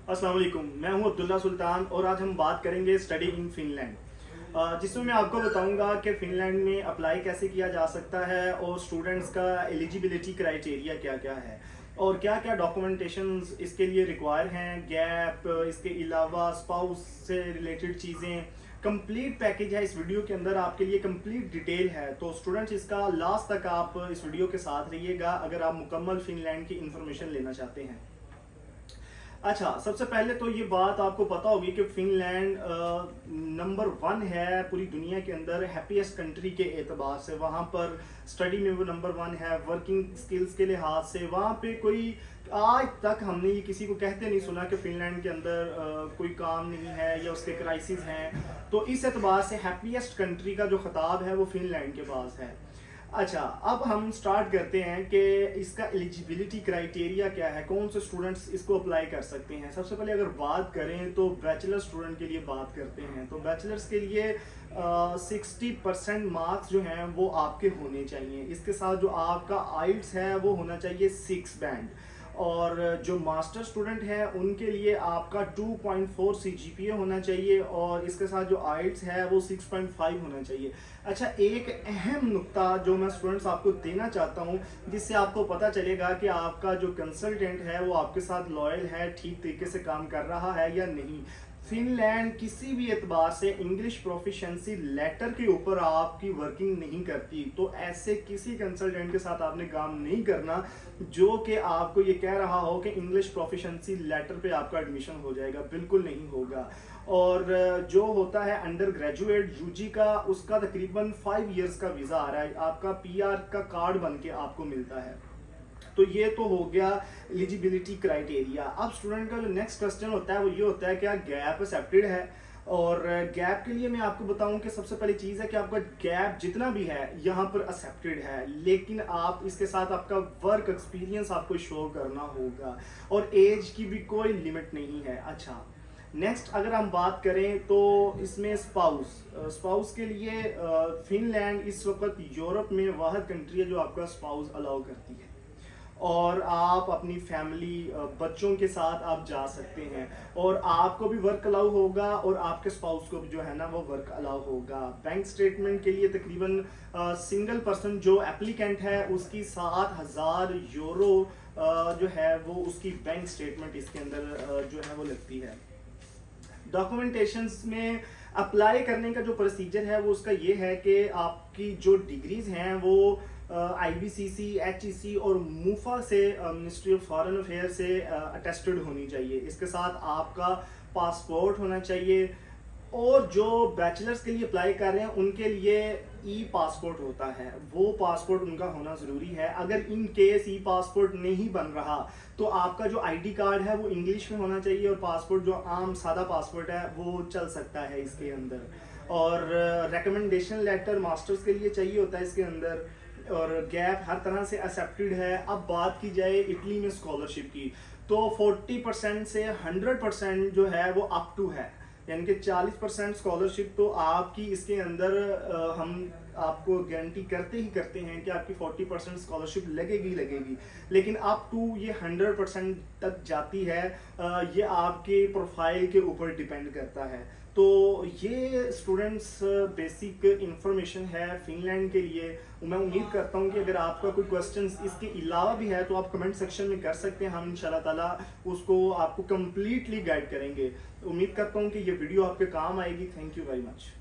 अस्सलाम वालेकुम, मैं हूं अब्दुल्ला सुल्तान और आज हम बात करेंगे स्टडी इन फिनलैंड, जिसमें मैं आपको बताऊंगा कि फ़िनलैंड में अप्लाई कैसे किया जा सकता है और स्टूडेंट्स का एलिजिबिलिटी क्राइटेरिया क्या क्या है और क्या क्या डॉक्यूमेंटेशंस इसके लिए रिक्वायर हैं, गैप, इसके अलावा स्पाउस से रिलेटेड चीज़ें। कंप्लीट पैकेज है इस वीडियो के अंदर, आपके लिए कंप्लीट डिटेल है। तो स्टूडेंट्स इसका लास्ट तक आप इस वीडियो के साथ रहिएगा अगर आप मुकम्मल फ़िनलैंड की इंफॉर्मेशन लेना चाहते हैं। अच्छा, सबसे पहले तो ये बात आपको पता होगी कि फिनलैंड नंबर 1 है पूरी दुनिया के अंदर हैप्पीएस्ट कंट्री के एतबार से। वहाँ पर स्टडी में वो नंबर 1 है, वर्किंग स्किल्स के लिहाज से वहाँ पे कोई आज तक हमने ये किसी को कहते नहीं सुना कि फिनलैंड के अंदर कोई काम नहीं है या उसके क्राइसिस हैं। तो इस एतबार से हैप्पीएस्ट कंट्री का जो खिताब है वो फिनलैंड के पास है। अच्छा, अब हम स्टार्ट करते हैं कि इसका एलिजिबिलिटी क्राइटेरिया क्या है, कौन से स्टूडेंट्स इसको अप्लाई कर सकते हैं। सबसे पहले अगर बात करें तो बैचलर स्टूडेंट के लिए बात करते हैं। तो बैचलर्स के लिए 60% मार्क्स जो हैं वो आपके होने चाहिए। इसके साथ जो आपका आइल्स है वो होना चाहिए 6 बैंड, और जो मास्टर स्टूडेंट है उनके लिए आपका 2.4 CGPA होना चाहिए और इसके साथ जो आइल्स है वो 6.5 होना चाहिए। अच्छा, एक अहम नुक्ता जो मैं स्टूडेंट्स आपको देना चाहता हूँ जिससे आपको पता चलेगा कि आपका जो कंसल्टेंट है वो आपके साथ लॉयल है, ठीक तरीके से काम कर रहा है या नहीं। फिनलैंड किसी भी एतबार से इंग्लिश प्रोफिशिएंसी लेटर के ऊपर आपकी वर्किंग नहीं करती। तो ऐसे किसी कंसल्टेंट के साथ आपने काम नहीं करना जो कि आपको ये कह रहा हो कि इंग्लिश प्रोफिशिएंसी लेटर पे आपका एडमिशन हो जाएगा, बिल्कुल नहीं होगा। और जो होता है अंडर ग्रेजुएट यूजी का, उसका तकरीबन 5 इयर्स का वीज़ा आ रहा है, आपका PR का कार्ड बन के आपको मिलता है। तो ये तो हो गया एलिजिबिलिटी क्राइटेरिया। अब स्टूडेंट का जो नेक्स्ट क्वेश्चन होता है वो ये होता है क्या गैप एक्सेप्टेड है। और गैप के लिए मैं आपको बताऊं कि सबसे पहली चीज़ है कि आपका गैप जितना भी है यहाँ पर एक्सेप्टेड है, लेकिन आप इसके साथ आपका वर्क एक्सपीरियंस आपको शो करना होगा और एज की भी कोई लिमिट नहीं है। अच्छा, नेक्स्ट अगर हम बात करें तो इसमें स्पाउस के लिए फिनलैंड इस वक्त यूरोप में वाहिद कंट्री है जो आपका स्पाउस अलाउ करती है और आप अपनी फैमिली बच्चों के साथ आप जा सकते हैं और आपको भी वर्क अलाउ होगा और आपके स्पाउस को भी जो है ना वो वर्क अलाउ होगा। बैंक स्टेटमेंट के लिए तकरीबन सिंगल पर्सन जो एप्लीकेंट है उसकी 7,000 यूरो जो है वो उसकी बैंक स्टेटमेंट इसके अंदर जो है वो लगती है। डॉक्यूमेंटेशंस में अप्लाई करने का जो प्रोसीजर है वो उसका ये है कि आपकी जो डिग्रीज हैं वो IBCC, HEC और मूफा से मिनिस्ट्री ऑफ फॉरेन अफेयर से अटेस्टेड होनी चाहिए। इसके साथ आपका पासपोर्ट होना चाहिए और जो बैचलर्स के लिए अप्लाई कर रहे हैं उनके लिए पासपोर्ट होता है, वो पासपोर्ट उनका होना ज़रूरी है। अगर इन केस पासपोर्ट नहीं बन रहा तो आपका जो ID कार्ड है वो इंग्लिश में होना चाहिए और पासपोर्ट जो आम सादा पासपोर्ट है वो चल सकता है इसके अंदर। और रिकमेंडेशन लेटर मास्टर्स के लिए चाहिए होता है इसके अंदर, और गैप हर तरह से एक्सेप्टेड है। अब बात की जाए इटली में स्कॉलरशिप की तो 40% से 100% जो है वो अप टू है, यानी कि 40% स्कॉलरशिप तो आपकी इसके अंदर हम आपको गारंटी करते ही करते हैं कि आपकी 40% स्कॉलरशिप लगेगी, लेकिन अप टू ये 100% तक जाती है। ये आपके प्रोफाइल के ऊपर डिपेंड करता है। तो ये स्टूडेंट्स बेसिक इंफॉर्मेशन है फिनलैंड के लिए। मैं उम्मीद करता हूँ कि अगर आपका कोई क्वेश्चंस इसके अलावा भी है तो आप कमेंट सेक्शन में कर सकते हैं, हम इंशाल्लाह ताला उसको आपको कम्प्लीटली गाइड करेंगे। उम्मीद करता हूँ कि ये वीडियो आपके काम आएगी। Thank you very much.